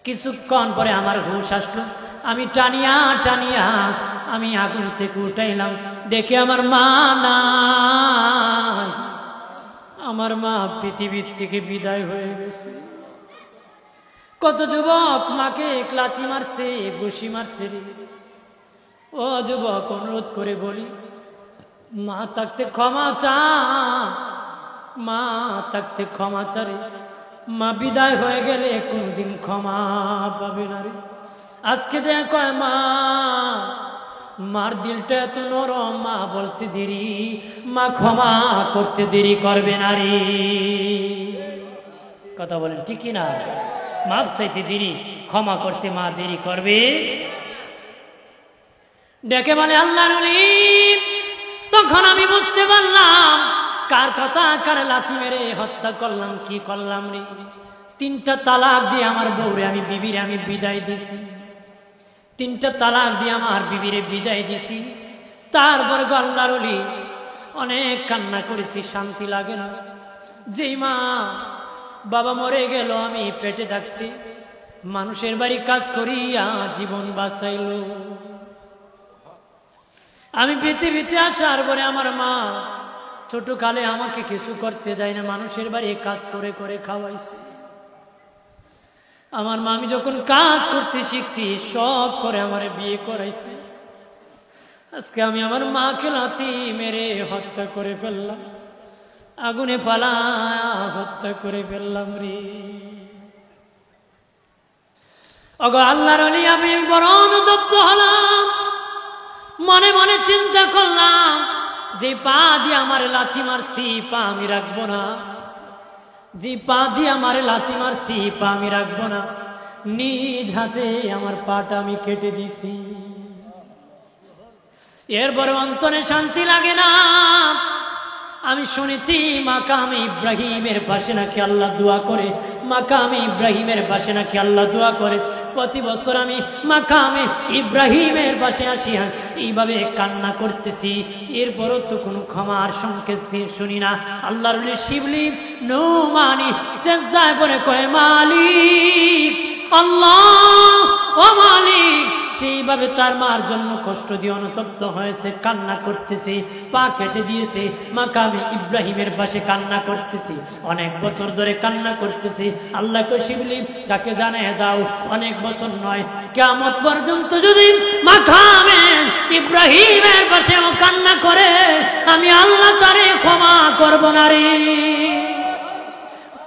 কিছুক্ষণ পরে আমার হুঁশ আসলো। আমি টানিয়া টানিয়া আমি আগুন থেকে উঠাইলাম, দেখে আমার মা নাই। আমার মা পৃথিবীর থেকে বিদায় হয়ে গেছে। কত যুবক মাকে লাথি মারছে, ঘুষি মারছে। ও যুবক, অনুরোধ করে বলি, মা থাকতে ক্ষমা চা, মা থাকতে ক্ষমা চারে। মা বিদায় হয়ে গেলে কোনদিন ক্ষমা পাবে না রে। আজকে যে কয় মা, মার দিলটা এত নরম, মা বলতে দেরি, মা ক্ষমা করতে দেরি করবে না রে। কথা বলেন ঠিকই না? মাপ চাইতে দেরি, ক্ষমা করতে মা দেরি করবে। ডেকে বলে আল্লাহর ওলি। তখন আমি বুঝতে পারলাম কার কথা, কার লাথি মেরে হত্যা করলাম, কি করলাম রে। 3টা তালাক দিয়ে আমার বউরে আমি বিবিরে আমি বিদায় দিছি। 3টা তালাক দিয়ে আমার বিবিরে বিদায় দিছি। তারপরে আল্লাহর ওলি অনেক কান্না করেছি, শান্তি লাগে না। যেই মা বাবা মরে গেল, আমি পেটে থাকতে মানুষের বাড়ি কাজ করিয়া জীবন বাঁচাইল। আমি পৃথিবীতে আসার পরে আমার মা ছোট কালে আমাকে কিছু করতে দেয় না, মানুষের বাড়ি কাজ করে করে খাওয়াইছে। আমার মা আমি যখন কাজ করতে শিখছি, শখ করে আমার বিয়ে করাইছে। আজকে আমি আমার মাকে লাথি মেরে হত্যা করে ফেললাম, আগুনে ফালা হত্যা করে ফেললাম রে। ওগো আল্লাহর ওলি, আমি বড় অনুতপ্ত হলাম। মনে মনে চিন্তা করলাম, যে পা দিয়ে আমার লাথি মারছি, পা আমি রাখবো না। যে পা দিয়ে আমার লাথি মারছি, পা আমি রাখবো না। নিজ হাতে আমার পাটা আমি কেটে দিছি। এরপরে অন্তরে শান্তি লাগে না। আমি শুনেছি মাকামে ইব্রাহিমের পাশে নাকি আল্লাহ দোয়া করে, মাকামে ইব্রাহিমের পাশে নাকি আল্লাহ দোয়া করে। প্রতি বছর আমি মাকামে ইব্রাহিমের পাশে আসি, এইভাবে কান্না করতেছি। এরপরও তো কোনো ক্ষমার সংকেত শুনি না। আল্লাহর ওলি শিবলি নুমানি সেজদায় পড়ে কয়, মালিক আল্লাহ, ও মালিক। সেইভাবে তার মার জন্য কষ্ট দিয়ে অনুতপ্ত হয়েছে, কান্না করতেছে, পা কেটে দিয়েছে, মাকামে ইব্রাহিমের পাশে কান্না করতেছি। অনেক বছর ধরে কান্না করতেছি। আল্লাহকে শিবলি তাকে জানিয়ে দাও, অনেক বছর নয়, কিয়ামত পর্যন্ত যদি মাকামে ইব্রাহিমের পাশে ও কান্না করে, আমি আল্লাহ তারে ক্ষমা করব না রে।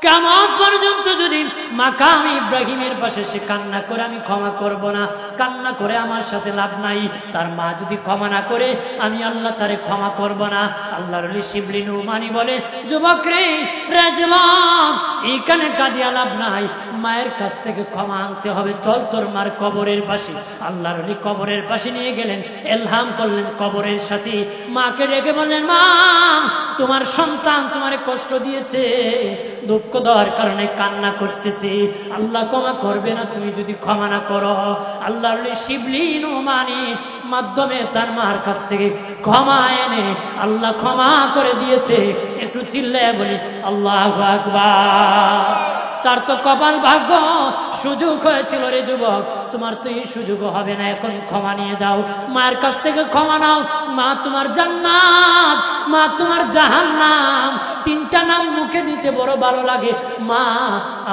কিয়ামত পর্যন্ত যদি মাকাম ইব্রাহিমের পাশে সে কান্না করে, আমি ক্ষমা করব না। কান্না করে আমার সাথে লাভ নাই। তার মা যদি ক্ষমা না করে, আমি আল্লাহ তারে ক্ষমা করব না। আল্লাহর ওলি শিবলি নুমানি বলে, যুবক রে, রে যুবক, এইখানে কাঁদিয়া লাভ নাই, মায়ের কাছ থেকে ক্ষমা আনতে হবে। চল তোর মার কবরের পাশে। আল্লাহর ওলি কবরের পাশে নিয়ে গেলেন, এলহাম করলেন কবরের সাথে। মাকে ডেকে বললেন, মা, তোমার সন্তান তোমারে কষ্ট দিয়েছে, দুঃখ দেওয়ার কারণে কান্না করতেছি, আল্লাহ ক্ষমা করবে না তুমি যদি ক্ষমা না করো। আল্লাহর ওলি শিবলি নুমানি মাধ্যমে তার মার কাছ থেকে ক্ষমা এনে আল্লাহ ক্ষমা করে দিয়েছে। একটু চিল্লায় বলি আল্লাহু আকবার। তার তো কপাল ভাগ্য, সুযোগ হয়েছিল রে যুবক, তোমার তো এই সুযোগ হবে না। এখন ক্ষমা নিয়ে যাও, মায়ের কাছ থেকে ক্ষমা নাও। মা তোমার জান্নাত, মা তোমার জাহান্নাম। 3টা নাম মুখে দিতে বড় ভালো লাগে। মা,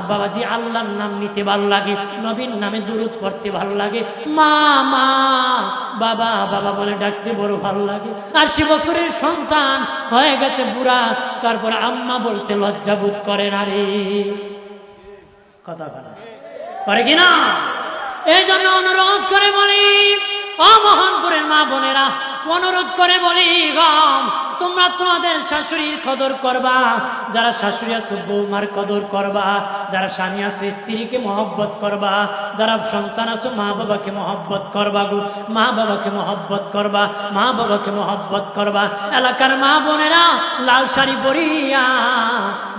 বাবাজি আল্লাহর নাম নিতে ভালো লাগে, নবীর নামে দুরূদ পড়তে ভালো লাগে। মা মা, বাবা বাবা বলে ডাকতে বড় ভালো লাগে। 80 বছরের সন্তান হয়ে গেছে বুড়া, তারপর আম্মা বলতে লজ্জা বোধ করে না রে। কথা পারে কিনা? এই জন্য অনুরোধ করে বলি, ও মোহনপুরের মা বোনেরা, অনুরোধ করে বলি, তোমরা তোমাদের শাশুড়ির কদর করবা। যারা শাশুড়ি আছে বৌমার কদর করবা। যারা স্বামী আছে স্ত্রীকে মহব্বত করবা। যারা সন্তান আছে মা বাবাকে মহব্বত করবা গো, মা বাবাকে মহব্বত করবা, মা বাবাকে মহব্বত করবা। এলাকার মা বোনেরা লাল শাড়ি পরিয়া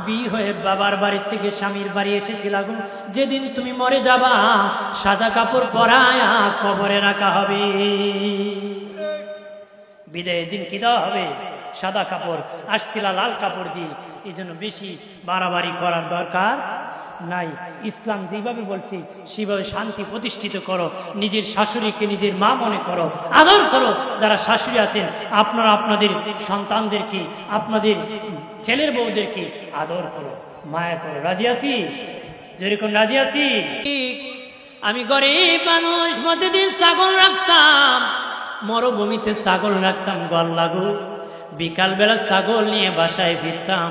বিয়ে হয়ে বাবার বাড়ি থেকে স্বামীর বাড়ি এসেছিল গো, যেদিন তুমি মরে যাবা সাদা কাপড় পরায়া কবরে রাখা হবে। বিদায়ের দিন কি দেওয়া হবে? সাদা কাপড়। আসছিলা লাল কাপড় দিয়ে। এই জন্য বেশি বাড়াবাড়ি করার দরকার নাই। ইসলাম যেভাবে বলছি সেভাবে শান্তি প্রতিষ্ঠিত করো, নিজের শাশুড়িকে নিজের মা মনে করো, আদর করো। যারা শাশুড়ি আছেন আপনারা আপনাদের সন্তানদেরকে, আপনাদের ছেলের বউদেরকে আদর করো, মায়া করো। রাজি আছি? যেরকম রাজি আছি। আমি গরিব মানুষ, প্রতিদিন ছাগল রাখতাম, মরুভূমিতে ছাগল রাখতাম গল লাগু। বিকালবেলা ছাগল নিয়ে বাসায় ফিরতাম,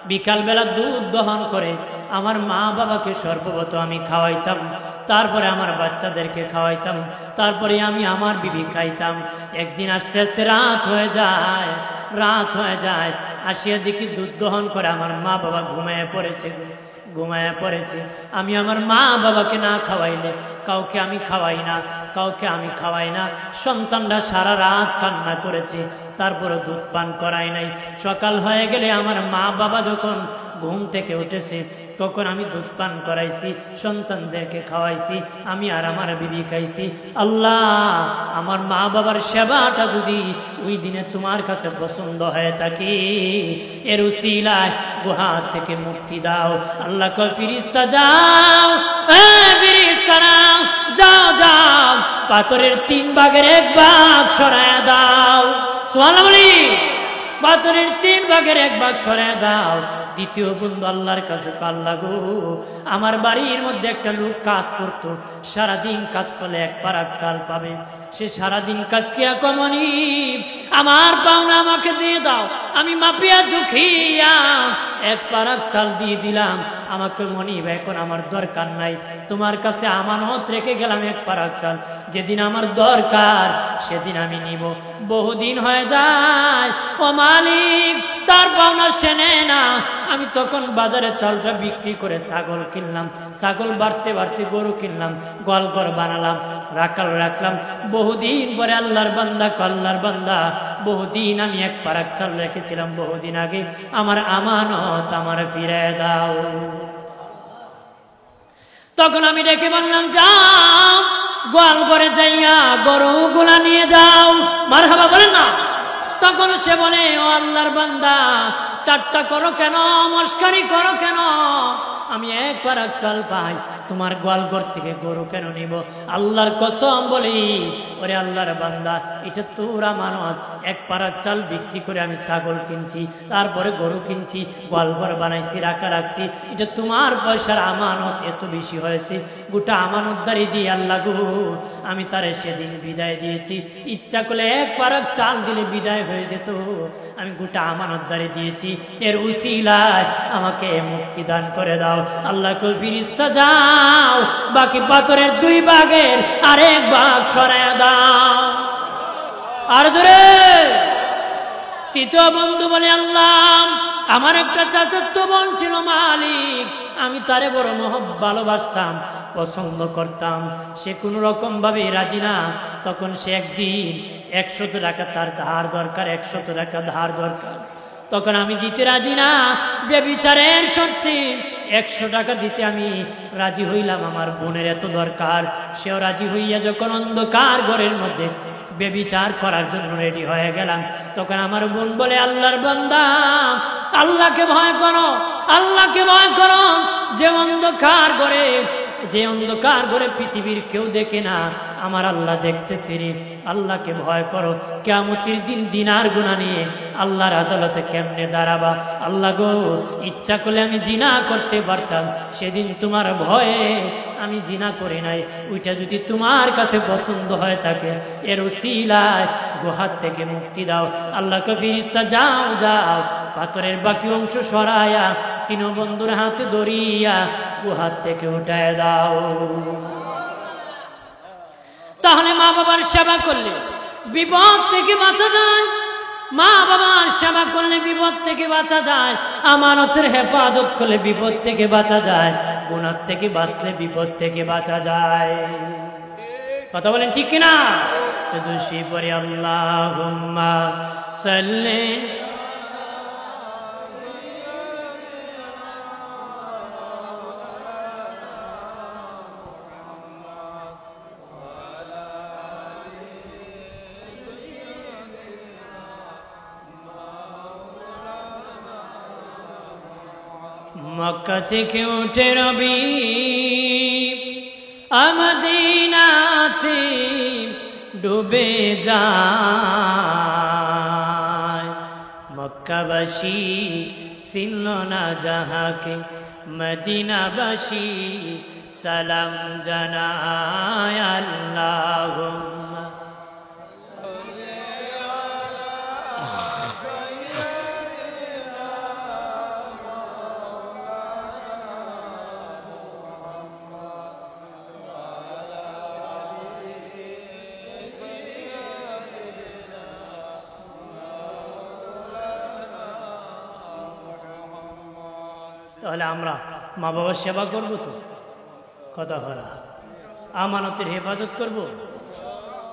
বিকালবেলা দুধ দহন করে আমার মা বাবাকে সর্বপ্রথ আমি খাওয়াইতাম, তারপরে আমার বাচ্চাদেরকে খাওয়াইতাম, তারপরে আমি আমার বিবি খাইতাম। একদিন আস্তে আস্তে রাত হয়ে যায়, আসিয়া দেখি দুধ দহন করে আমার মা বাবা ঘুমায় পড়েছে। আমি আমার মা বাবাকে না খাওয়াইলে কাউকে আমি খাওয়াই না। সন্তানরা সারা রাত কান্না করেছে, তারপরে দুধ পান করাই নাই। সকাল হয়ে গেলে আমার মা বাবা যখন ঘুম থেকে উঠেছে তখন আমি দুধ পান করাইছি, সন্তানদেরকে খাওয়াইছি, আমি আর আমার বিবি খাইছি। আল্লাহ, আমার মা বাবার সেবাটা যদি ওই দিনে তোমার কাছে পছন্দ হয়ে থাকে, এর উসিলায় গুহা থেকে মুক্তি দাও। আল্লাহ কয় ফেরেশতা যাও, ফেরেশতারা যাও, পাথরের 3 ভাগের 1 ভাগ সরায়া দাও। সুবহানাল্লাহ বলি। পাথরের 3 ভাগের 1 ভাগ সরায়া দাও। দ্বিতীয় বন্ধু আল্লাহর কাছে কাল লাগো, আমার বাড়ির মধ্যে একটা লোক কাজ করতো, সারাদিন কাজ করলে 1 পারাক চাল পাবে। সে সারাদিন কাজ কিয়া কমনি, আমার পাওনা আমাকে দিয়ে দাও। আমি মাপিয়া দুখিয়া 1 পারাক চাল দিয়ে দিলাম। আমাকে মনিব এখন আমার দরকার নাই, তোমার কাছে আমানত রেখে গেলাম 1 পারাক চাল, যেদিন আমার দরকার সেদিন আমি নিব। বহুদিন হয়ে যায়, ও মালিক তার পাওনা সে নেয় না। আমি তখন বাজারে চালটা বিক্রি করে ছাগল কিনলাম, ছাগল বাড়তে গরু কিনলাম, গোয়ালঘর বানালাম, রাখলাম। বহুদিন পরে আল্লাহর বান্দা বহুদিন আমি 1 পারাক চাল রেখেছিলাম বহুদিন আগে, আমার আমানত আমার ফিরে দাও। তখন আমি ডেকে বললাম, যাও গোয়ালঘরে যাইয়া গরুগুলা নিয়ে যাও। মারহাবা বলেন না। তখন সে বলে, ও আল্লাহর বান্দা, ঠাট্টা করো কেন, মস্কারি করো কেন? আমি 1 পারাক চাল পাই, তোমার গোয়ালঘর থেকে গরু কেন নিব? আল্লাহর কসম বলি, ওরে আল্লাহর বান্দা, এটা তোর আমানত। 1 পারাক চাল বিক্রি করে আমি ছাগল কিনছি, তারপরে গরু কিনছি, গোয়ালঘর বানাইছি, রাখছি। এটা তোমার পয়সার আমানত এত বেশি হয়েছে, গোটা আমানতদারি দিয়ে আল্লাহ গো আমি তারে সেদিন বিদায় দিয়েছি। ইচ্ছা করলে 1 পারাক চাল দিলে বিদায় হয়ে যেত, আমি গোটা আমানতদারি দিয়েছি। এর উসিলায় আমাকে মুক্তি দান করে দাও। আল্লাহ কই ফেরেশতা যাও, বাকি পাথরের 2 ভাগের আর 1 ভাগ সরায়া দাও। আর ধরে তৃতীয় বন্ধু বলে, আল্লাহ আমার একটা চাচাতো বোন ছিল মালিক, আমি তারে বড় ভালোবাসতাম, পছন্দ করতাম, সে কোনো রকম ভাবে রাজি না। তখন সে একদিন 100 টাকা তার ধার দরকার, 100 টাকা ধার দরকার। তখন আমি দিতে রাজি না, বেবিচারের শর্তে 100 টাকা দিতে আমি রাজি হইলাম। আমার বোনের এত দরকার, সেও রাজি হইয়া যখন অন্ধকার ঘরের মধ্যে বেবিচার করার জন্য রেডি হয়ে গেলাম, তখন আমার বোন বলে, আল্লাহর বান্দা আল্লাহকে ভয় করো, আল্লাহকে ভয় করো। যে অন্ধকার ঘরে পৃথিবীর কেউ দেখে না, আমার আল্লাহ দেখতেছে রে, আল্লাহকে ভয় করো। কিয়ামতের দিন জিনার গুনাহ নিয়ে আল্লাহর আদালতে কেমনে দাঁড়াবা? আল্লাহ গো, ইচ্ছা করলে আমি জিনা করতে পারতাম, সেদিন তোমার ভয়ে আমি জিনা করি নাই। ওইটা যদি তোমার কাছে পছন্দ হয় থাকে, এর উসিলায় গুহার থেকে মুক্তি দাও। আল্লাহকে ফেরেশতা যাও, পাথরের বাকি অংশ সরায়া 3 বন্ধুর হাতে ধরিয়া গুহার থেকে উঠায় দাও। তাহলে মা বাবার সেবা করলে বিপদ থেকে বাঁচা যায়, মা বাবার সেবা করলে বিপদ থেকে বাঁচা যায়, আমানতের হেফাজত করলে বিপদ থেকে বাঁচা যায়, গুনাহ থেকে বাঁচলে বিপদ থেকে বাঁচা যায়। কথা বলেন ঠিক কিনা? দুশি পরে আল্লাহুম্মা সাল্লি মক্কা থেকে উঠে রবি মদিনাতে ডুবে যায়। মক্কাবাসী চিনল না যাহাকে, মদিনাবাসী সালাম জানায় আল্লাহুম্মা। তাহলে আমরা মা বাবার সেবা করব তো, কথা হলা আমানতের হেফাজত করব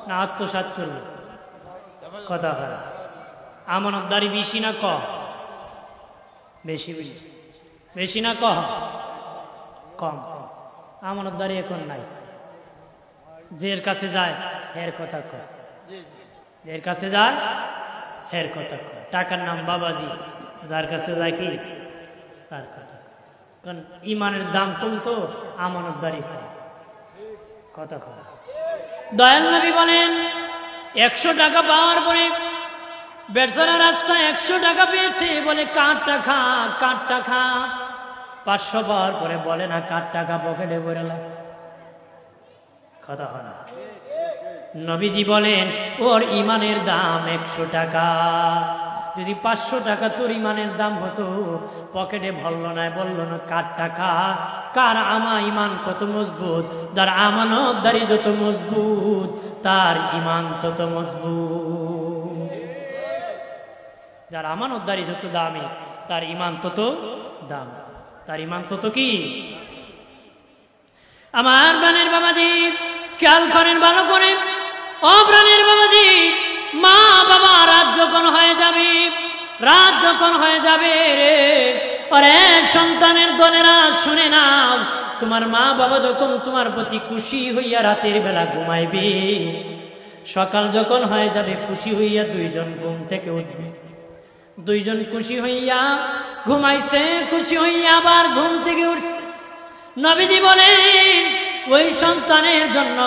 না আত্মসাৎ করব, কথা হলা আমানতদারি বেশি না কম? বেশি বেশি বেশি না কম? কম। আমানতদারি এখন নাই, যের কাছে যায় হের কথা কয়, যের কাছে যায় হের কথা কয়। টাকার নাম বাবাজি, যার কাছে যায় কি তার কথা। কারণ ইমানের দাম কমতো, আমানতদারি কম, কথা কয়। দয়াল নবী বলেন 100 টাকা পাওয়ার পরে বেচারা রাস্তায় 100 টাকা পেয়েছে, বলে কাঠটা খা, কাঠটা খা। 500 পাওয়ার পরে বলে না কাঠ টাকা পকেটে ভরে লাগ, কথা হয় না। নবীজি বলেন ওর ইমানের দাম 100 টাকা। যদি 500 টাকা তোর ইমানের দাম হতো, পকেটে ভরল না, বলল না কার টাকা। কার ইমান কত মজবুত, যার আমানতদারি যত মজবুত তার ইমান তত মজবুত। যার আমানতদারি যত দামি তার ইমান তত দাম, তার ইমান তত কি। আমার প্রাণের বাবাজি খেয়াল করেন ভালো করে, ও প্রাণের বাবাজি, মা বাবা রাত যখন হয়ে যাবে, রাত যখন হয়ে যাবে রে ওরে সন্তানের দলেরা, শুনে নাও, তোমার মা বাবা যখন তোমার প্রতি খুশি হইয়া রাতের বেলা ঘুমাইবে, সকাল যখন হয়ে যাবে খুশি হইয়া দুইজন ঘুম থেকে উঠবে। দুইজন খুশি হইয়া ঘুমাইছে, খুশি হইয়া আবার ঘুম থেকে উঠছে। নবীজি বলেন ওই সন্তানের জন্য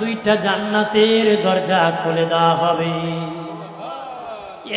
2টা জান্নাতের দরজা খুলে দেওয়া হবে।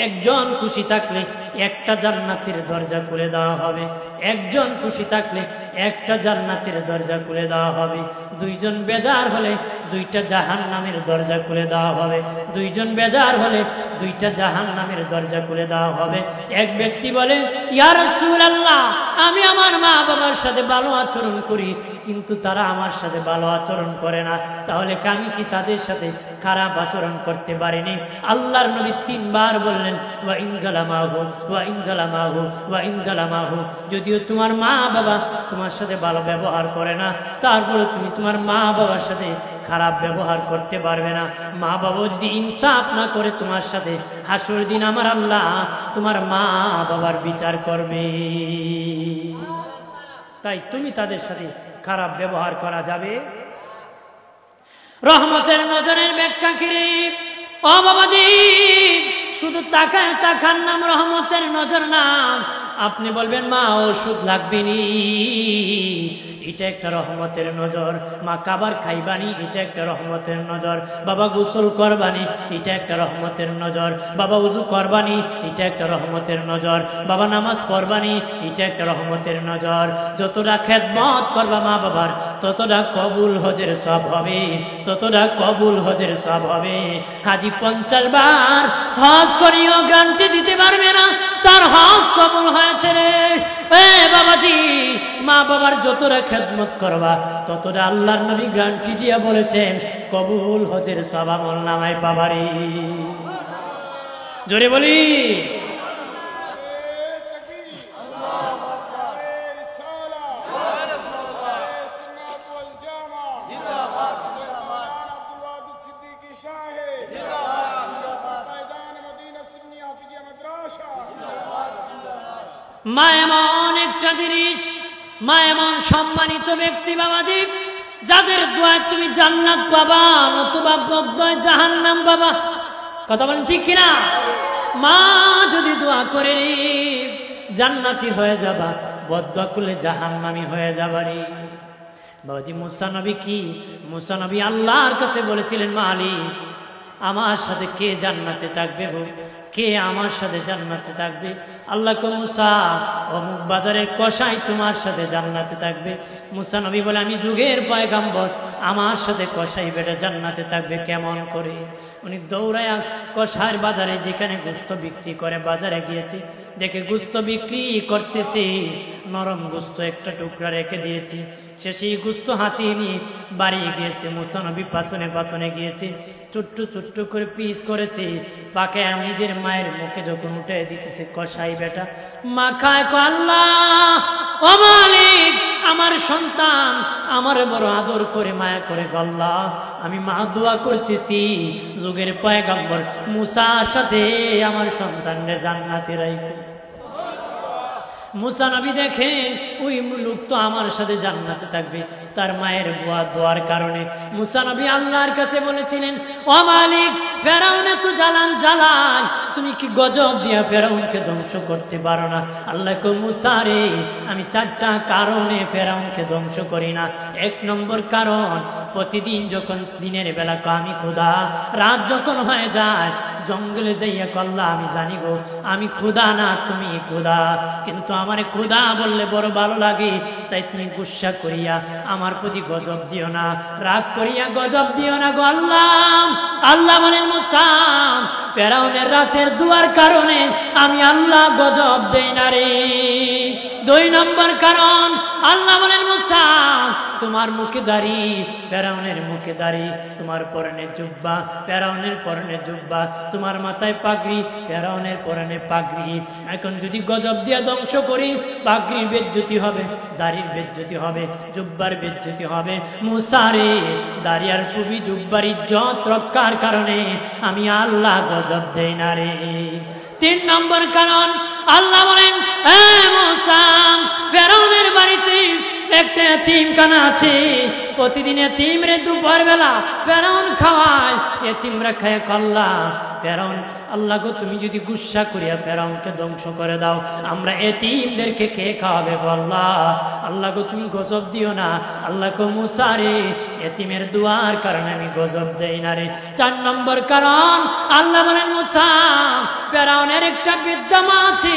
একজন খুশি থাকলে একটা জান্নাতের দরজা খুলে দেওয়া হবে, একজন খুশি থাকলে একটা জান্নাতের দরজা খুলে দেওয়া হবে। 2জন বেজার হলে 2টা জাহান্নামের দরজা খুলে দেওয়া হবে, 2জন বেজার হলে 2টা জাহান্নামের দরজা খুলে দেওয়া হবে। এক ব্যক্তি বলে ইয়া রাসূলুল্লাহ, আমি আমার মা বাবার সাথে ভালো আচরণ করি, কিন্তু তারা আমার সাথে ভালো আচরণ করে না, তাহলে আমি কি তাদের সাথে খারাপ আচরণ করতে পারিনি? আল্লাহর নবী 3 বার বললেন ওয়া ইন জালামাহু ওয়া ইন জালামাহু ওয়া ইন জালামাহু। যদিও তোমার মা বাবা তোমার সাথে ভালো ব্যবহার করে না, তারপরে তুমি তোমার মা বাবার সাথে খারাপ ব্যবহার করতে পারবে না। মা বাবা যদি ইনসাফ না করে তোমার সাথে, হাসর দিন আমার আল্লাহ তোমার মা বাবার বিচার করবে। তাই তুমি তাদের সাথে খারাপ ব্যবহার করা যাবে। রহমতের নজরের ব্যাখ্যা কি রে? ও বাবাজি, শুধু তাকায় তাকার নাম রহমতের নজর নাম। আপনি বলবেন মা ওষুধ লাগবে নি, এটা একটা রহমতের নজর। মা কাবার খাইবানি, এটা একটা রহমতের নজর। বাবা গোসল করবানি, এটা একটা রহমতের নজর। বাবা উযু করবানি, এটা একটা রহমতের নজর। বাবা নামাজ পড়বানি, এটা একটা রহমতের নজর। যতটা খেদমত করবা মা বাবার, ততটা কবুল হজের সব হবে, ততটা কবুল হজের সব হবে। হাজি 50 বার হজ করিও গ্যারান্টি দিতে পারবে না তার হজ কবুল হয়েছে রে। এ বাবাজি, মা বাবার যতটা খেদমত করবা ততটা আল্লাহর নবী গ্যারান্টি দিয়া বলেছেন কবুল হজের সব আমল নামায় পাবারি। জোরে বলি মা এমন একটা জিনিস, মা এমন সম্মানিত ব্যক্তি বাবাজি, যাদের দোয়ায় তুমি জান্নাত পাবা, নতুবা বগদয় জাহান্নাম পাবা। কথা বলেন ঠিক কিনা? মা যদি দোয়া করে জান্নাতি হয়ে যাবা, বদদোয়া করলে জাহান্নামী হয়ে যাবারি। বাবাজি মুসা নবী কি, মুসা নবী আল্লাহর কাছে বলেছিলেন, মালিক আমার সাথে কে জান্নাতে থাকবে গো, কে আমার সাথে জান্নাতে থাকবে? আল্লাহ কো মুসা, অমুক বাজারের কসাই তোমার সাথে জান্নাতে থাকবে। মুসা নবী বলে, আমি যুগের পয়গম্বর, আমার সাথে কসাই বেটা জান্নাতে থাকবে কেমন করে? উনি দৌড়ায়া কসাইয়ের বাজারে, যেখানে গোস্ত বিক্রি করে, বাজারে গিয়েছে, দেখে গোস্ত বিক্রি করতেছে, নরম গোস্ত একটা টুকরা রেখে দিয়েছি, সে সেই গোস্ত হাতিয়ে নিয়ে বাড়ি গিয়েছে। মুসা নবী পাছনে পাছনে গিয়েছে, ছোট্ট ছোট্ট করে পিস করেছে, পাকে নিজের মায়ের মুখে যখন উঠে দিতেছে, কসাই বেটা মা খায়, আল্লাহ ও মালিক, আমার সন্তান আমার বড় আদর করে মায়া করে, আল্লাহ আমি মা দোয়া করতেছি যুগের পয়গম্বর মুসার সাথে আমার সন্তানরে জান্নাতে রাখো। মুসা নবী দেখেন ওই লোক তো আমার সাথে জান্নাতে থাকবে, তার মায়ের দোয়ার কারণে। মুসা নবী আল্লাহর কাছে বলেছিলেন, ও মালিক ফেরাউন তো জ্বালান জ্বালান, তুমি কি গজব দিয়া ফেরাউনকে ধ্বংস করতে পারো না? আল্লাহ কো মুসা রে, আমি 4টা কারণে ফেরাউনকে ধ্বংস করি না। 1 নম্বর কারণ, প্রতিদিন যখন দিনের বেলা আমি ক্ষুধা, রাত যখন হয়ে যায় জঙ্গলে যাইয়া কল্লা, আমি জানি গো আমি ক্ষুধা না তুমি ক্ষুধা, কিন্তু আমার ক্ষুধা বললে বড় ভালো লাগে, তাই তুমি গুসা করিয়া আমার প্রতি গজব দিও না, রাগ করিয়া গজব দিও না গো আল্লাহ। আল্লাহ বলেন, মুসা ফেরাউনের রাতের দুয়ার কারণে আমি আল্লাহ গজব দেই না রে। 2 নম্বর কারণ, আল্লাহ বলেন, মুসা তোমার মুখে দাড়ি, ফেরাউনের মুখে দাড়ি, তোমার পরনে জুব্বা, ফেরাউনের পরনে জুব্বা, তোমার মাথায় পাগড়ি, ফেরাউনের পরনে পাগড়ি। এখন যদি গজব দিয়া ধ্বংস করি, পাগড়ির বেজ্জতি হবে, দাড়ির বেজ্জতি হবে, জুব্বার বেজ্জতি হবে। মুসা রে, দাড়ি আর টুপি জুব্বার ইজ্জত রক্ষার কারণে আমি আল্লাহ গজব দেই না রে। 3 নম্বর কারণ, আল্লাহ বলেন, এ মুসা ফেরাউনের বাড়িতে একটা এতিমখানা আছে, প্রতিদিন এতিমরে দুপুর বেলা ফেরাউন খাওয়ায়, এতিমরা খায় কল্লা। ফেরাউন আল্লাহ গো তুমি যদি গুসা করিয়া ফেরাউনকে ধ্বংস করে দাও, আমরা এতিমদেরকে কে খাওয়াবে আল্লাহ? আল্লাহ গো তুমি গজব দিও না। আল্লাহ গো মুসা রে, এতিমের দুয়ার কারণে আমি গজব দেই না রে। 4 নম্বর কারণ, আল্লাহ বলেন, মুসা ফেরাউনের একটা বৃদ্ধা মা আছে,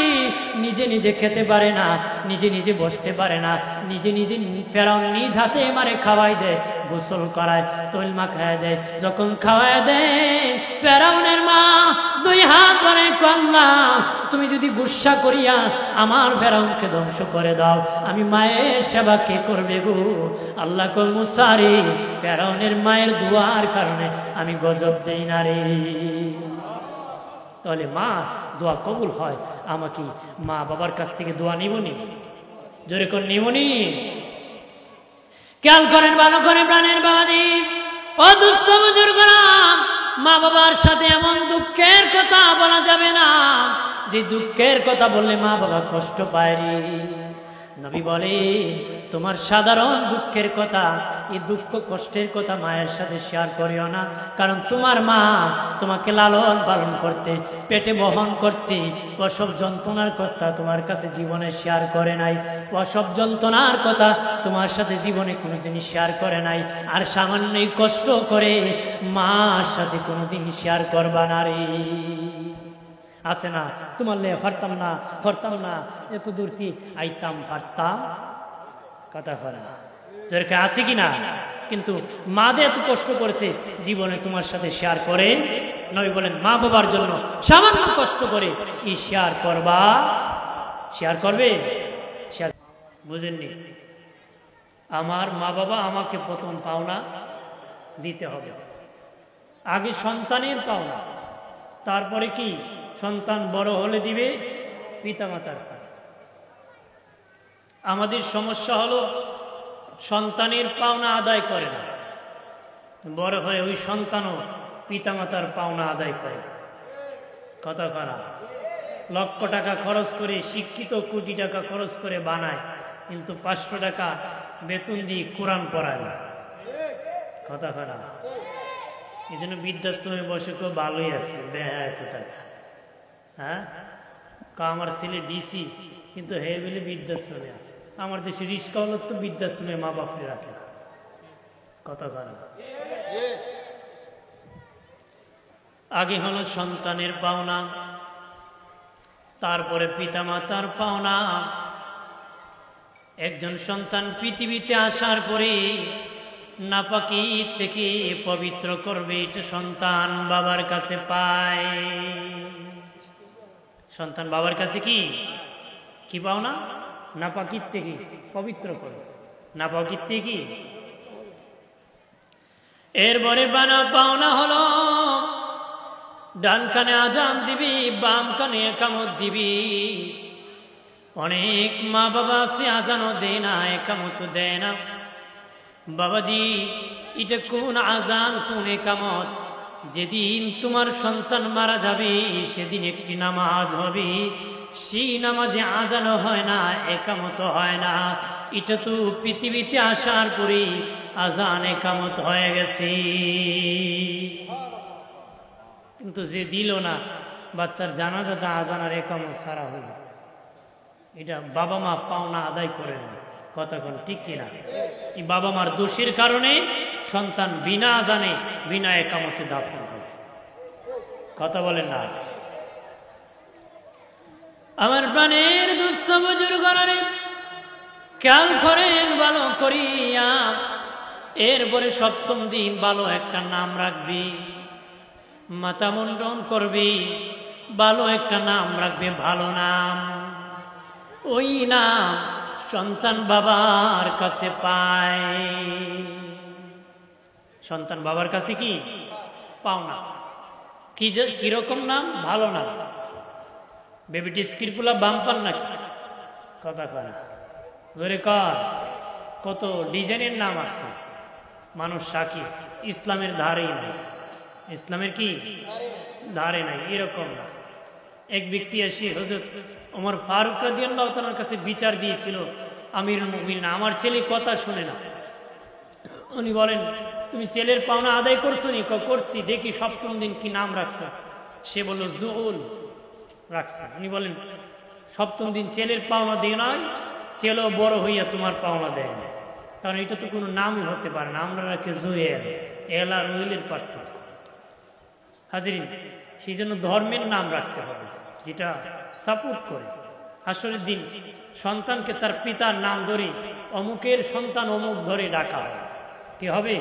নিজে নিজে খেতে পারে না, নিজে নিজে বসতে পারে না, নিজে নিজে ফেরাউন নিজ হাতে মারে খাওয়াই দেয়, গোসল করায়, তৈল মাখায় দেয়। যখন খাওয়ায় দেয়, ফেরাউনের মা 2 হাত ধরে, আল্লাহ তুমি যদি গুসা করিয়া আমার ফেরাউনকে ধ্বংস করে দাও, আমি মায়ের সেবা কে করবে গো? আল্লাহ কো মুসা রে, ফেরাউনের মায়ের দুয়ার কারণে আমি গজব দেই না রে। তাহলে মা দোয়া কবুল হয়, আমাকে মা বাবার কাছ থেকে দোয়া নিবনি, জোরে করে নিবনি। খেয়াল করেন ভালো করে প্রাণের বাবাদি ও দুস্থ বুজুর্গরা, মা বাবার সাথে এমন দুঃখের কথা বলা যাবে না যে দুঃখের কথা বললে মা বাবা কষ্ট পায় রে। নবী বলে, তোমার সাধারণ দুঃখের কথা, এই দুঃখ কষ্টের কথা মায়ের সাথে শেয়ার করিও না, কারণ তোমার মা তোমাকে লালন পালন করতে, পেটে বহন করতে প্রসব যন্ত্রণার কথা তোমার কাছে জীবনে শেয়ার করে নাই, প্রসব যন্ত্রণার কথা তোমার সাথে জীবনে কোনোদিন শেয়ার করে নাই, আর সামান্যই কষ্ট করে মার সাথে কোনোদিন শেয়ার করবা না রে। আছে না, তোমার লে ফারতাম না এত দূর কি আইতাম ফারতাম, কথা করে না, যেরকম আছে কি না? কিন্তু মা দে এত কষ্ট করেছে, জীবনে তোমার সাথে শেয়ার করে। নবী বলেন, মা বাবার জন্য সামান্য কষ্ট করে কি শেয়ার করবা? শেয়ার করবে? শেয়ার বুঝেননি? আমার মা বাবা আমাকে প্রথম পাওনা দিতে হবে, আগে সন্তানের পাওনা, তারপরে কি সন্তান বড় হলে দিবে পিতামাতার। আমাদের সমস্যা হলো সন্তানের পাওনা আদায় করে না, বড় হয়ে ওই সন্তানও পিতামাতার পাওনা আদায় করে। কথা খারাপ, লক্ষ টাকা খরচ করে শিক্ষিত, কোটি টাকা খরচ করে বানায়, কিন্তু 500 টাকা বেতন দিয়ে কোরআন পড়ায় না। কথা খারাপ। এই জন্য বৃদ্ধাশ্রমে বসে কেউ ভালোই আছে, কোথায়? হ্যাঁ, আমার ছেলে ডিসি কিন্তু হে বলে বৃদ্ধাশ্রমে আছে। আমার দেশে রিস্কা হলো তো বৃদ্ধাশ্রমে মা বাপরে রাখে না, কথা খারাপ। আগে হলো সন্তানের পাওনা, তারপরে পিতামাতার পাওনা। একজন সন্তান পৃথিবীতে আসার পরে নাপাকি থেকে পবিত্র করবে, এটা সন্তান বাবার কাছে পায়। সন্তান বাবার কাছে কি কি পাওনা? নাপাকির থেকে পবিত্র করবে, নাপাকির থেকে কি। এরপরে বানা পাওনা হলো ডান কানে আজান দিবি, বাম কানে একামত দিবি। অনেক মা বাবা আছে আজানও দেয় না, একামত দেয় না। বাবাজি, এটা কোন আজান কোন একামত? যেদিন তোমার সন্তান মারা যাবে সেদিন একটি নামাজ হবে, সেই নামাজে আজানও হয় না, একামত হয় না। এটা তো পৃথিবীতে আসার পরে আজান একামত হয়ে গেছে। কিন্তু যে দিল না, বাচ্চার জানাজাটা আজান আর একামত সারা হলো, এটা বাবা মা পাওনা আদায় করে না। কতক্ষণ ঠিক কিনা? এই বাবা মার দোষের কারণে সন্তান বিনা আজানে বিনা একামতে দাফন হয়। কথা বলেন না? আমার প্রাণের দুস্থ বুজুর্গরা, খেয়াল করেন ভালো করিয়া। এরপরে সপ্তম দিন ভালো একটা নাম রাখবি, মাথা মুন্ডন করবি, ভালো একটা নাম রাখবে, ভালো নাম। ওই নাম সন্তান বাবার কাছে পায়। সন্তান বাবার কাছে কি পাওনা? কিরকম নাম? ভালো নাম। বেবিটি স্কিরপুলা বাম্পার নাকি? কথা কয় জোরে কর। কত ডিজাইনের নাম আছে। মানুষ সাকি ইসলামের ধারেই নাই, ইসলামের কি ধারে নাই, এরকম না। এক ব্যক্তি এসে হযরত ওমর ফারুক রাদিয়াল্লাহু তাআলার কাছে বিচার দিয়েছিল, আমিরুল মুমিনিন, আমার ছেলে কথা শুনে না। উনি বলেন, তুমি ছেলের পাওনা আদায় করছো নি? করছি। দেখি সপ্তম দিন কি নাম রাখছো? সে বলল জুহুল রাখছে। উনি বলেন, সপ্তম দিন ছেলের পাওনা দিয়ে নয়, ছেলেও বড় হইয়া তোমার পাওনা দেয় না, কারণ এটা তো কোনো নামই হতে পারে না। আমরা রাখি জুয়েল, এল আর উইলের পার্থক্য। হাজিরিন, সেই জন্য ধর্মের নাম রাখতে হবে যেটা সাপোর্ট করে। হাসরের দিন সন্তানকে তার পিতার নাম ধরে, অমুকের সন্তান অমুক ধরে ডাকা হয়, কি হবে?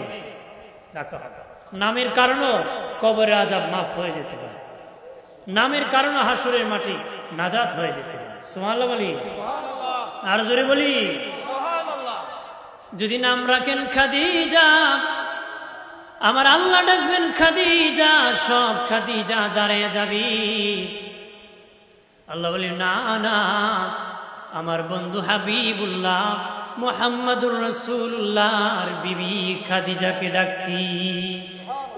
ডাকা হবে। নামের কারণও কবরে আযাব মাফ হয়ে যেতে পারে, নামের কারণে হাসরের মাটি নাজাত হয়ে যেতে পারে। সুবহানাল্লাহ বলি, আর জোরে বলি। যদি নাম রাখেন খাদিজা, আমার আল্লাহ ডাকবেন খাদিজা, সব খাদিজা দাঁড়িয়ে যাবি। আল্লাহ বলি, না না, আমার বন্ধু হাবিবুল্লাহ মুহাম্মাদুর রাসূলুল্লাহর বিবি খাদিজাকে ডাকছি।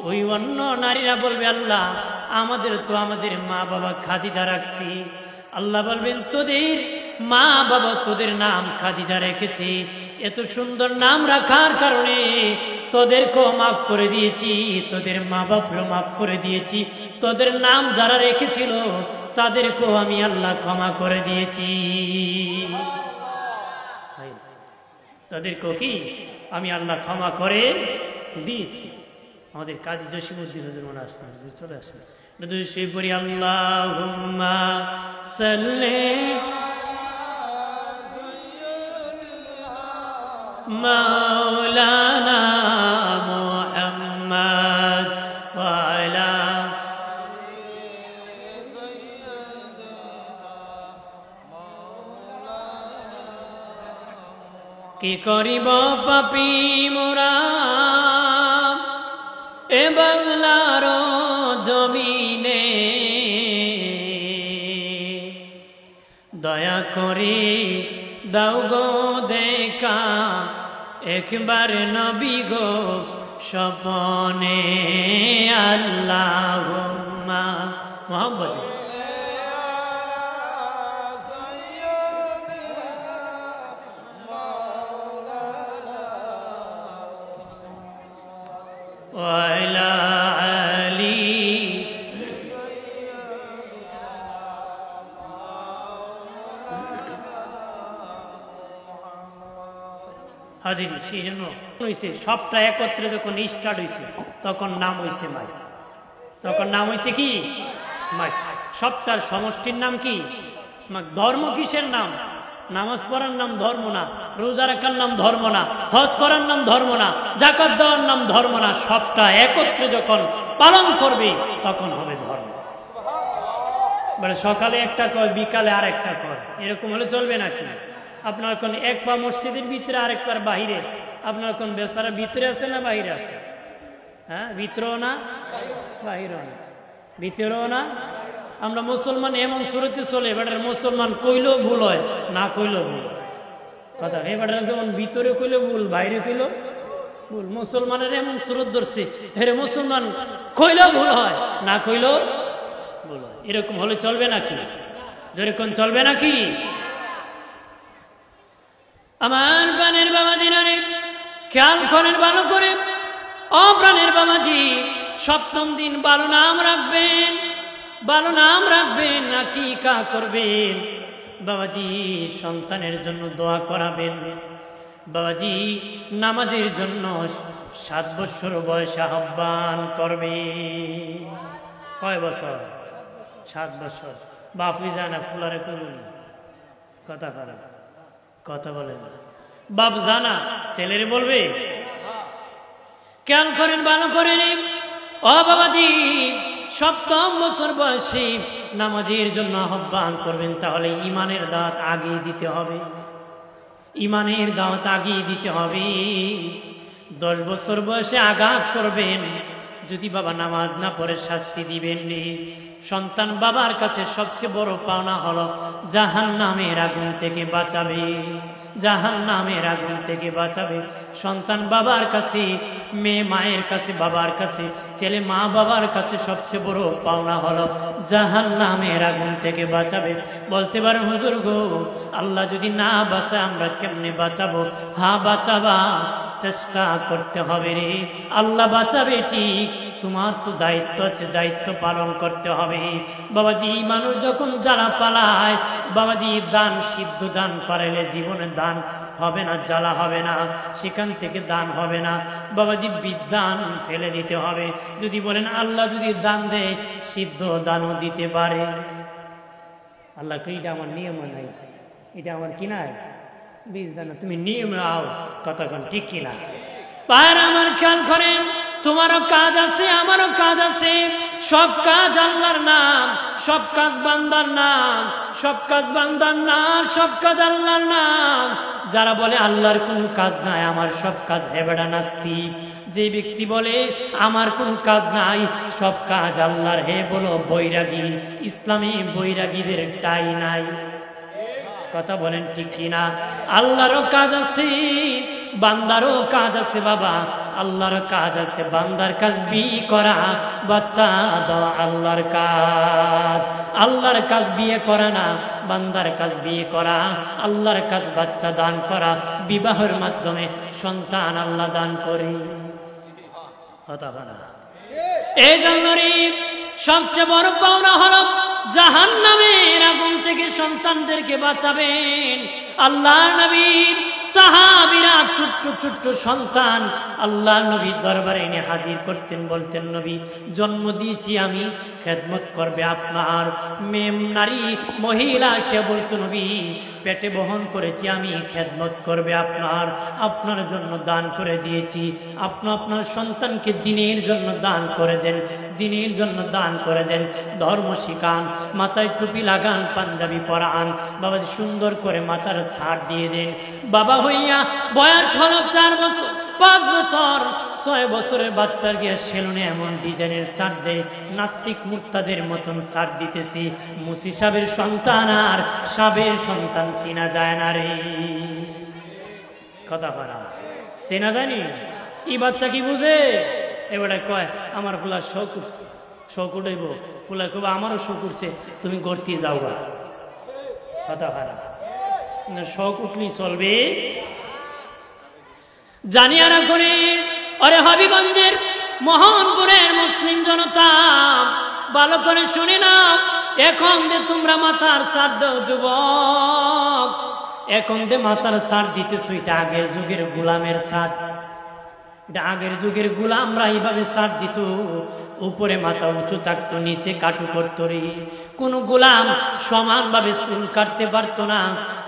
ওই অন্য নারীরা বলবে, আল্লাহ আমাদের তো আমাদের মা বাবা খাদিজা রাখছি। আল্লাহ বলবেন, তোদের মা বাবা তোদের নাম খাদিজা রেখেছে, এত সুন্দর নাম রাখার কারণে তোদেরকেও মাফ করে দিয়েছি, তোদের মা বাপকেও মাফ করে দিয়েছি, তোদের নাম যারা রেখেছিল তাদেরকেও আমি আল্লাহ ক্ষমা করে দিয়েছি। তাদেরকেও কি আমি আল্লাহ ক্ষমা করে দিয়েছি। আমাদের কাজী জসিমউদ্দিন হুজুর মনে আসছেন, চলে আসেন। সেই পড়ি, আল্লাহুম্মা সাল্লি মাওলানা মুহাম্মদ ওয়া আলা কি করিব পাপী মোরা এ বাংলার জমিনে, দয়া করে দাও গো দেখা একবার নবী গো স্বপনে। আল্লাহুম্মা মুহাম্মদ ওয়ালা আলী হাজির সেই জন্য হয়েছে সবটা একত্রে যখন স্টার্ট হয়েছে তখন নাম হয়েছে মাই, তখন নাম হয়েছে কি মাই। সবটার সমষ্টির নাম কি? ধর্ম কিসের নাম? নামাজ পড়ার নাম ধর্ম না, রোজা রাখার নাম ধর্ম না, হজ করার নাম ধর্ম না, যাকাত দেওয়ার নাম ধর্ম না। সবটা একত্রে যখন পালন করবে তখন হবে ধর্ম। মানে সকালে একটা কয়, বিকালে আর একটা কয়, এরকম হলে চলবে নাকি? আপনার এখন এক পা মসজিদের ভিতরে আরেক পার বাহিরে, আপনার এখন বেচারা ভিতরে আছে না বাহিরে আছে? হ্যাঁ, ভিতরেও না বাহিরেও না, ভিতরেও না। আমরা মুসলমান এমন সুরতে চলে, এবারে মুসলমান কইলেও ভুল হয়, না কইলেও ভুল কথা। এবারে যেমন ভিতরে কইলেও ভুল, বাইরে কইলেও ভুল। মুসলমানের এমন সুরত ধরছে, হেরে মুসলমান কইলেও ভুল হয়, না কইলেও ভুল হয়। এরকম হলে চলবে নাকি? যেরকম চলবে নাকি? আমার প্রাণের বাবা দিনারে খেয়াল করেন ভালো করে। ও প্রাণের বাবাজি, সপ্তম দিন ভালো নাম রাখবেন, ভালো নাম রাখবেন, আকিকা করবেন। বাবাজি সন্তানের জন্য দোয়া করাবেন। বাবাজি নামাজের জন্য 7 বছর বয়সে আহ্বান করবে। কয় বছর? 7 বছর। বাপি জানা ফুলারে করুন কথা খারাপ কথা বলে না, বাপ জানা ছেলেরে বলবে। খেয়াল করেন ভালো করে। ও বাবাজি সপ্তম বছর বয়সে নামাজের জন্য আহ্বান করবেন, তাহলে ইমানের দাওয়াত আগিয়ে দিতে হবে, ইমানের দাওয়াত আগিয়ে দিতে হবে। 10 বছর বয়সে আঘাত করবেন, যদি বাবা নামাজ না পড়ে শাস্তি দিবেন। সন্তান বাবার কাছে সবচেয়ে বড় পাওনা হলো জাহান্নামের আগুন থেকে বাঁচাবে, জাহান্নামের আগুন থেকে বাঁচাবে। সন্তান বাবার কাছে, মেয়ে মায়ের কাছে, বাবার কাছে, ছেলে মা বাবার কাছে সবচেয়ে বড় পাওনা হলো জাহান্নামের আগুন থেকে বাঁচাবে। বলতে পারেন হুজুর গো, আল্লাহ যদি না বাঁচায় আমরা কেমনে বাঁচাবো? হ্যাঁ বাঁচাবা, চেষ্টা করতে হবে রে। আল্লাহ বাঁচাবে ঠিক, তোমার তো দায়িত্ব আছে, দায়িত্ব পালন করতে হবে। বাবাজি মানুষ যখন জ্বালা পালায়, বাবাজি দান সিদ্ধ দান পারাইলে জীবনে দান হবে না, জ্বালা হবে না, সেখান থেকে দান হবে না। বাবাজি বীজ দান ফেলে দিতে হবে। যদি বলেন আল্লাহ যদি দান দেয়, সিদ্ধ দানও দিতে পারে। আল্লাহকে এটা আমার নিয়ম নাই, এটা আমার কি নাই, বীজ দান তুমি নিয়ম আও, কতক্ষণ ঠিক কিনা? পার আমার খেয়াল করেন, তোমারও কাজ আছে, আমারও কাজ আছে। সব কাজ আল্লাহর নাম, সব কাজ বান্দার নাম, সব কাজ বান্দার নাম, সব কাজ আল্লাহর নাম। যারা বলে আল্লাহর কোন কাজ নাই, আমার সব কাজ, হেবেড়া নাস্তিক। যে ব্যক্তি বলে আমার কোন কাজ নাই, সব কাজ আল্লাহর, হে বলো বৈরাগী। ইসলামী বৈরাগীদের টাই নাই, কথা বলেন ঠিক কিনা? আল্লাহরও কাজ আছে, বান্দারও কাজ আছে বাবা। আল্লাহর কাজ আছে, বান্দার কাজ বিয়ে করা, বাচ্চা দেওয়া আল্লাহর কাজ। আল্লাহর কাজ বিয়ে করা না, বান্দার কাজ বিয়ে করা। আল্লাহর কাজ বাচ্চা দান করা, বিবাহের মাধ্যমে সন্তান আল্লাহ দান করে। এই জন্য সবচেয়ে বড় পাওনা হলো জাহান্নামের আগুন থেকে সন্তানদেরকে বাঁচাবেন। আল্লাহর নবীর সাহাবীরা ছোট্ট ছোট্ট সন্তান আল্লাহর নবীর দরবারে এনে হাজির করতেন, বলতেন নবী জন্ম দিয়েছি আমি, খেদমত করবে আপনার। মেম নারী মহিলা সে বলতো নবী পেটে বহন করেছি আমি, খেদমত করবে আপনার, আপনার জন্য দান করে দিয়েছি। আপনি আপনার সন্তানকে দিনের জন্য দান করে দেন, দিনের জন্য দান করে দেন। ধর্ম শিখান, মাথায় টুপি লাগান, পাঞ্জাবি পরান, বাবাজি সুন্দর করে মাথার ছাড় দিয়ে দেন। বাবা হইয়া বয়স হল 4 বছর, 5 বছর, 6 বছরের বাচ্চার গিয়ে সেলুনে এমন ডিজাইনের ছাড় দেয়, নাস্তিক মুক্তাদের মতন ছাড় দিতেছি। মুসি সাহেবের সন্তান আর সাবের সন্তান চেনা যায় না রে, কথা পারা চেনা যায়নি। এই বাচ্চা কি বুঝে? এবারে কয় আমার ফুলা শখ উঠছে, শখ উঠাইব, ফুলা কবে আমারও শখ উঠছে, তুমি গড়তে যাও গা, কথা পারা। শখ উঠলেই চলবে? জানিয়ারা করে আরে হবিগঞ্জের মোহনপুরের মুসলিম জনতা ভালো করে শুনে না, এখন যে তোমরা মাথার ছাড় দাও যুবক, এখন দে মাথার সার দিতেছ, এটা আগের যুগের গোলামের সার। এটা আগের যুগের গোলামরা এইভাবে সার দিত, উপরে মাথা উঁচু থাকতো, নিচে কাটু করতো রে। কোন গোলাম সমানভাবে চুল কাটতে পারতো না।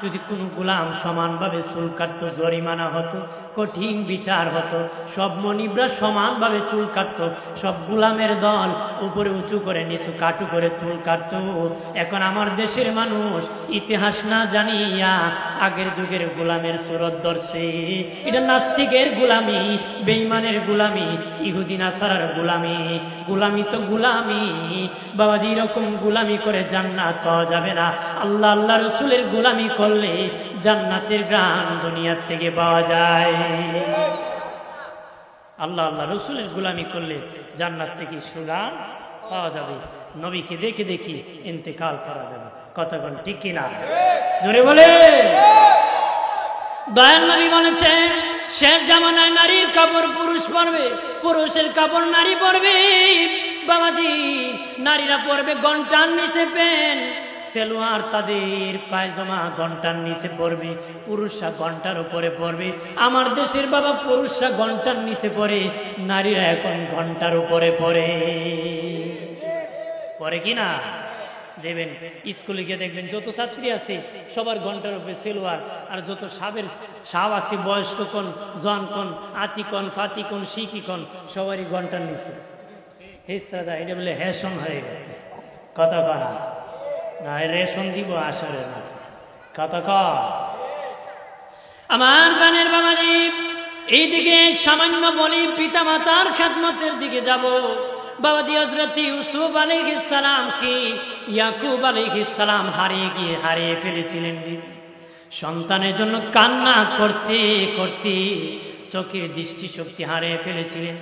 যদি কোনো গোলাম সমানভাবে চুল কাটতো জরিমানা হতো, কঠিন বিচার হতো। সব মনিবরা সমানভাবে চুল কাটতো, সব গোলামের দল উপরে উঁচু করে নিচু কাটু করে চুল কাটতো। এখন আমার দেশের মানুষ ইতিহাস না জানিয়া আগের যুগের গোলামের সুরত ধরছে। এটা নাস্তিকের গোলামি, বেঈমানের গোলামি, ইহুদি নাসারার গোলামি। গোলামি তো গোলামি বাবাজি, এরকম গোলামি করে জান্নাত পাওয়া যাবে না। আল্লাহ আল্লাহ রসুলের গোলামি করলে জান্নাতের গ্রাম দুনিয়ার থেকে পাওয়া যায়। আল্লাহ আল্লাহ রসুলের গোলামি করলে জান্নাত থেকে সুগান পাওয়া যাবে। নবীকে দেখে দেখি ইন্তেকাল করা যাবে। কতক্ষণ ঠিক কিনা জোরে বলে। দয়াল নবী বলেছেন, শেষ জামানায় নারীর কাপড় পুরুষ পরবে, পুরুষের কাপড় নারী পরবে। বাবাজি, নারীরা পরবে ঘন্টার নিচে প্যান্ট, সেলোয়ার, তাদের পায়জামা ঘন্টার নিচে পরবে, পুরুষরা ঘন্টার উপরে পরবে। আমার দেশের বাবা পুরুষরা ঘন্টার নিচে পরে, নারীরা এখন ঘন্টার উপরে পরে। পরে কিনা দেবেন স্কুলে গিয়ে দেখবেন যত ছাত্রী আছে সবার ঘন্টার উপরে সেলোয়ার, আর যত সাব আছে বয়স্ক কোন, জন কোন, আতি কোন, ফাতি কোন, শিখি কোন, সবারই ঘন্টার নিচে। হেসরা এটা বলে হ্যাশন হয়ে গেছে। কত করা না রেশন দিব আসরের মাঝে। কত কর আমার বানের বাবাজি, এইদিকে সামান্য বলি পিতা মাতার খেদমতের দিকে যাব। বাবাজি, হযরত ইউসুফ আলাইহিস সালাম কি ইয়াকুব আলাইহিস সালাম হারিয়ে ফেলেছিলেন। সন্তানের জন্য কান্না করতে করতে চোখের দৃষ্টিশক্তি হারিয়ে ফেলেছিলেন।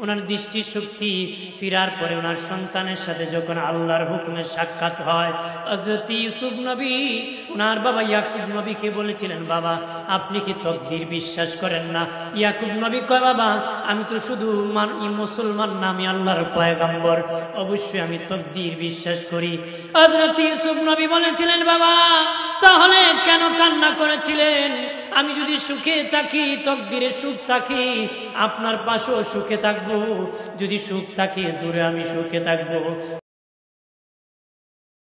ওনার দৃষ্টিশক্তি ফিরার পরে ওনার সন্তানের সাথে যখন আল্লাহর হুকুমে সাক্ষাৎ হয়, হযরত ইউসুফ নবী ওনার বাবা ইয়াকুব নবীকে বলেছিলেন, বাবা আপনি কি তকদির বিশ্বাস করেন না? ইয়াকুব নবী কয়, বাবা আমি তো শুধু মুসলমান না, আমি আল্লাহর পয়গম্বর, অবশ্যই আমি তকদির বিশ্বাস করি। হযরত ইউসুফ নবী বলেছিলেন, বাবা তাহলে কেন কান্না করেছিলেন? আমি যদি সুখে থাকি, তকদিরে সুখ থাকি, আপনার পাশেও সুখে থাকবো। যদি সুখ থাকে দূরে আমি সুখে থাকবো।